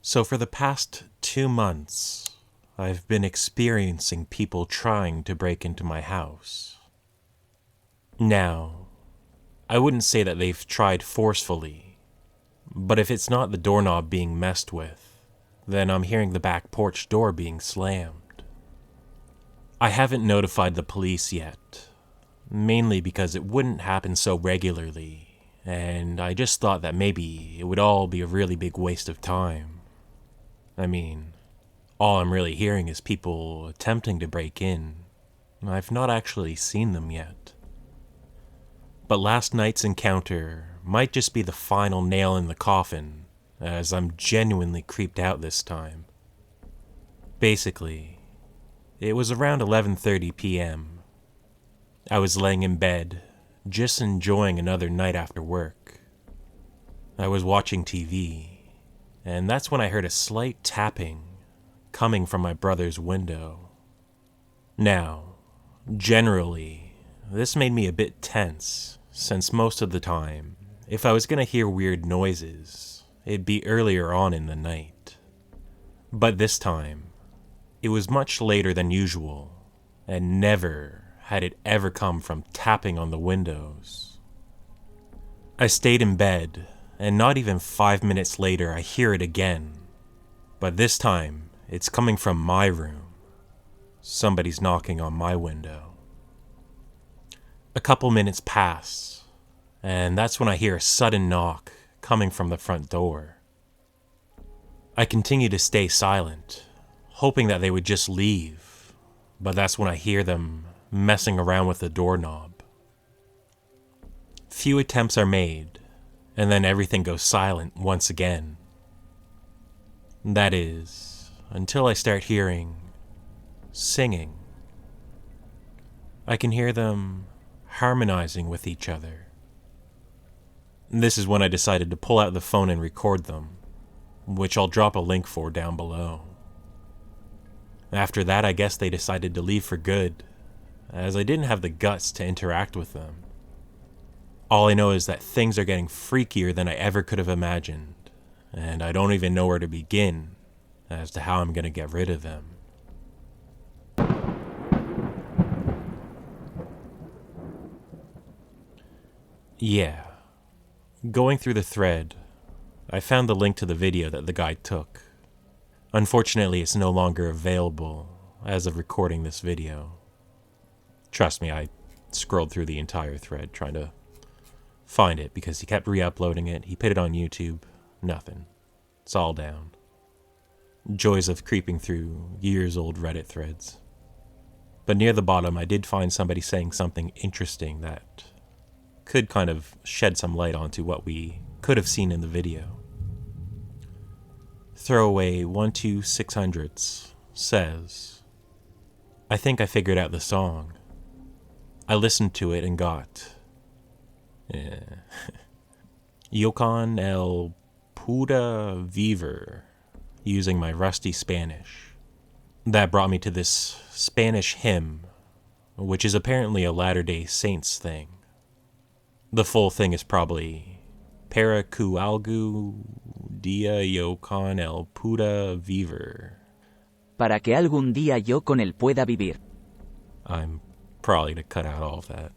So for the past 2 months, I've been experiencing people trying to break into my house. Now, I wouldn't say that they've tried forcefully, but if it's not the doorknob being messed with, then I'm hearing the back porch door being slammed. I haven't notified the police yet, mainly because it wouldn't happen so regularly, and I just thought that maybe it would all be a really big waste of time. I mean, all I'm really hearing is people attempting to break in. I've not actually seen them yet. But last night's encounter might just be the final nail in the coffin, as I'm genuinely creeped out this time. Basically, it was around 11:30 p.m. I was laying in bed, just enjoying another night after work. I was watching TV, and that's when I heard a slight tapping coming from my brother's window. Now, generally, this made me a bit tense, since most of the time, if I was going to hear weird noises, it'd be earlier on in the night. But this time, it was much later than usual, and never had it ever come from tapping on the windows. I stayed in bed, and not even 5 minutes later I hear it again. But this time, it's coming from my room. Somebody's knocking on my window. A couple minutes pass, and that's when I hear a sudden knock coming from the front door. I continue to stay silent, hoping that they would just leave, but that's when I hear them messing around with the doorknob. Few attempts are made, and then everything goes silent once again. That is, until I start hearing singing. I can hear them harmonizing with each other. This is when I decided to pull out the phone and record them, which I'll drop a link for down below. After that, I guess they decided to leave for good, as I didn't have the guts to interact with them. All I know is that things are getting freakier than I ever could have imagined, and I don't even know where to begin as to how I'm going to get rid of them. Yeah, going through the thread, I found the link to the video that the guy took. Unfortunately, it's no longer available as of recording this video. Trust me, I scrolled through the entire thread trying to find it because he kept re-uploading it. He put it on YouTube. Nothing. It's all down. Joys of creeping through years-old Reddit threads. But near the bottom, I did find somebody saying something interesting that could kind of shed some light onto what we could have seen in the video. Throwaway 12600s says, "I think I figured out the song. I listened to it and got Yocon el puta viver using my rusty Spanish. That brought me to this Spanish hymn, which is apparently a Latter-day Saints thing. The full thing is probably Para que algún día yo con él pueda vivir. Para que algún día yo con él pueda vivir." I'm probably going to cut out all of that.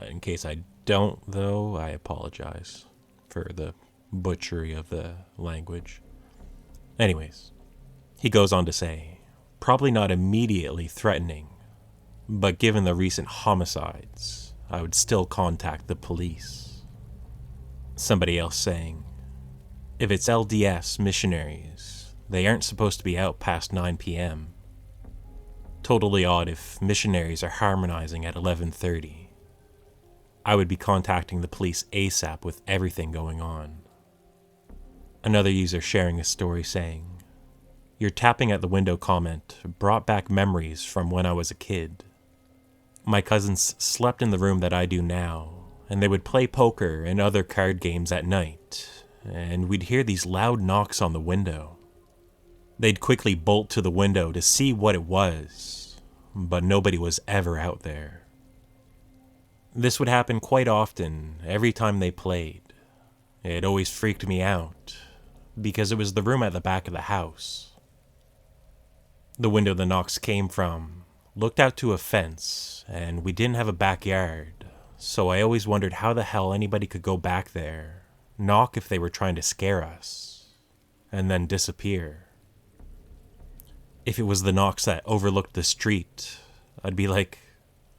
In case I don't, though, I apologize for the butchery of the language. Anyways, he goes on to say, probably not immediately threatening, but given the recent homicides, I would still contact the police. Somebody else saying, if it's LDS missionaries, they aren't supposed to be out past 9 p.m. Totally odd if missionaries are harmonizing at 11:30. I would be contacting the police ASAP with everything going on. Another user sharing a story saying, your tapping at the window comment brought back memories from when I was a kid. My cousins slept in the room that I do now, and they would play poker and other card games at night, and we'd hear these loud knocks on the window. They'd quickly bolt to the window to see what it was, but nobody was ever out there. This would happen quite often every time they played. It always freaked me out, because it was the room at the back of the house. The window the knocks came from looked out to a fence, and we didn't have a backyard, so I always wondered how the hell anybody could go back there, knock if they were trying to scare us, and then disappear. If it was the knocks that overlooked the street, I'd be like,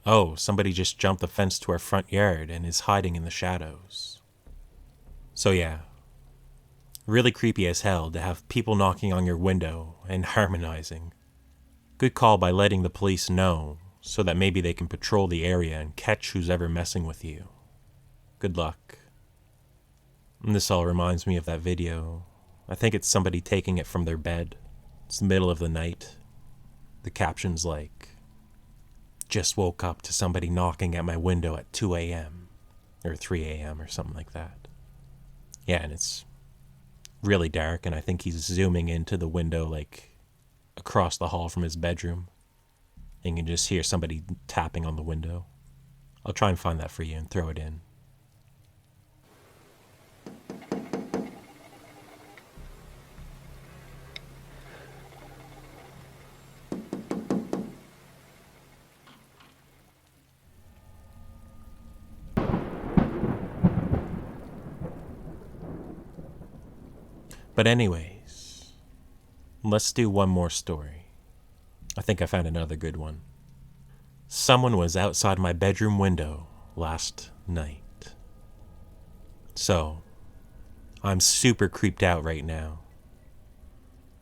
oh, somebody just jumped the fence to our front yard and is hiding in the shadows. So yeah, really creepy as hell to have people knocking on your window and harmonizing. Good call by letting the police know so that maybe they can patrol the area and catch who's ever messing with you. Good luck. And this all reminds me of that video. I think it's somebody taking it from their bed. It's the middle of the night. The caption's like, just woke up to somebody knocking at my window at 2 a.m. or 3 a.m. or something like that. Yeah, and it's really dark, and I think he's zooming into the window like across the hall from his bedroom. And you can just hear somebody tapping on the window. I'll try and find that for you and throw it in. But anyways, let's do one more story. I think I found another good one. Someone was outside my bedroom window last night. So, I'm super creeped out right now.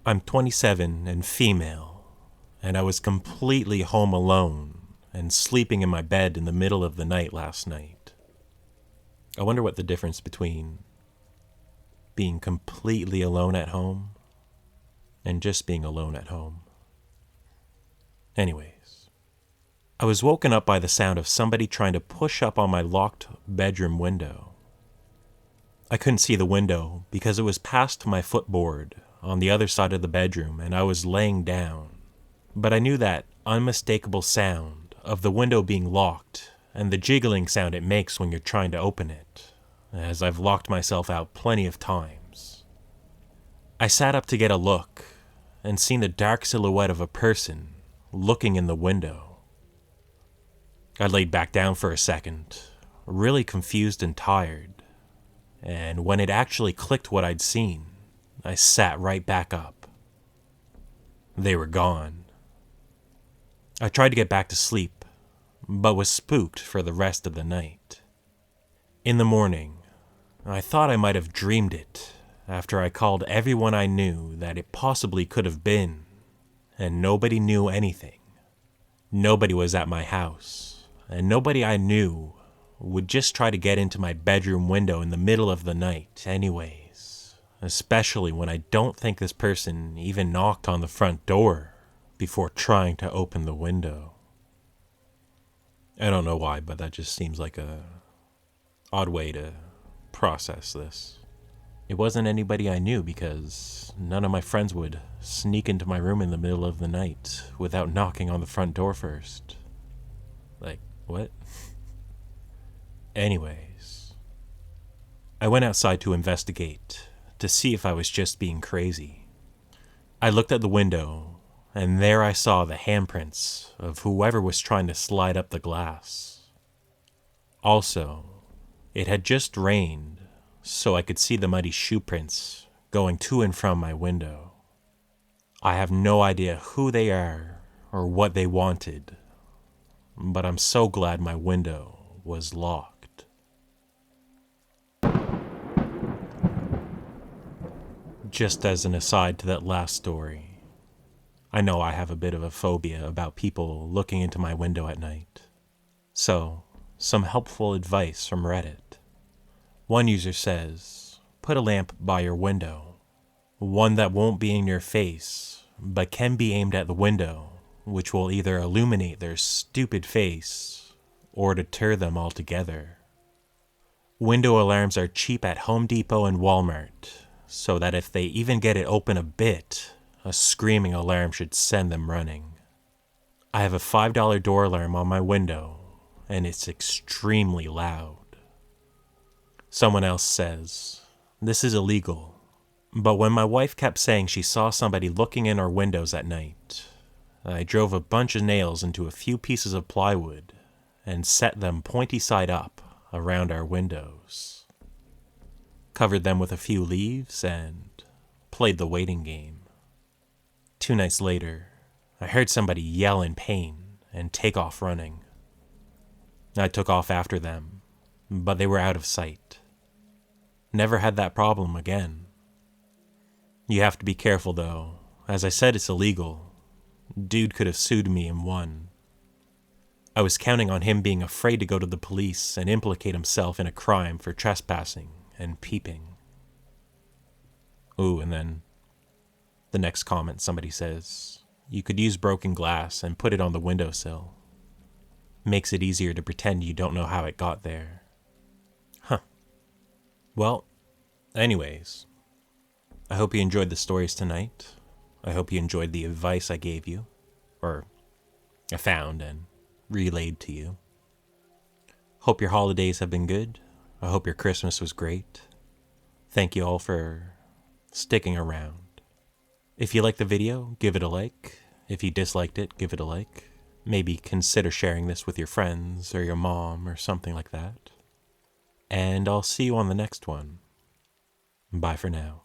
I'm 27 and female, and I was completely home alone and sleeping in my bed in the middle of the night last night. I wonder what the difference between being completely alone at home and just being alone at home. Anyways, I was woken up by the sound of somebody trying to push up on my locked bedroom window. I couldn't see the window because it was past my footboard on the other side of the bedroom and I was laying down. But I knew that unmistakable sound of the window being locked and the jiggling sound it makes when you're trying to open it, as I've locked myself out plenty of times. I sat up to get a look and seen the dark silhouette of a person looking in the window. I laid back down for a second, really confused and tired, and when it actually clicked what I'd seen, I sat right back up. They were gone. I tried to get back to sleep, but was spooked for the rest of the night. In the morning, I thought I might have dreamed it after I called everyone I knew that it possibly could have been, and nobody knew anything. Nobody was at my house, and nobody I knew would just try to get into my bedroom window in the middle of the night anyways, especially when I don't think this person even knocked on the front door before trying to open the window. I don't know why, but that just seems like a odd way to process this. It wasn't anybody I knew because none of my friends would sneak into my room in the middle of the night without knocking on the front door first. Like, what? Anyways, I went outside to investigate to see if I was just being crazy. I looked at the window, and there I saw the handprints of whoever was trying to slide up the glass. Also, it had just rained, so I could see the muddy shoe prints going to and from my window. I have no idea who they are or what they wanted, but I'm so glad my window was locked. Just as an aside to that last story, I know I have a bit of a phobia about people looking into my window at night. So, some helpful advice from Reddit. One user says, put a lamp by your window. One that won't be in your face, but can be aimed at the window, which will either illuminate their stupid face or deter them altogether. Window alarms are cheap at Home Depot and Walmart, so that if they even get it open a bit, a screaming alarm should send them running. I have a $5 door alarm on my window, and it's extremely loud. Someone else says, this is illegal, But when my wife kept saying she saw somebody looking in our windows at night, I drove a bunch of nails into a few pieces of plywood and set them pointy side up around our windows. Covered them with a few leaves and played the waiting game. 2 nights later, I heard somebody yell in pain and take off running. I took off after them, but they were out of sight. Never had that problem again. You have to be careful though. As I said, it's illegal. Dude could have sued me and won. I was counting on him being afraid to go to the police and implicate himself in a crime for trespassing and peeping. Ooh, and then the next comment somebody says, you could use broken glass and put it on the windowsill. Makes it easier to pretend you don't know how it got there. Huh. Well, anyways, I hope you enjoyed the stories tonight. I hope you enjoyed the advice I gave you, or I found and relayed to you. Hope your holidays have been good. I hope your Christmas was great. Thank you all for sticking around. If you liked the video, give it a like. If you disliked it, give it a like. Maybe consider sharing this with your friends or your mom or something like that. And I'll see you on the next one. Bye for now.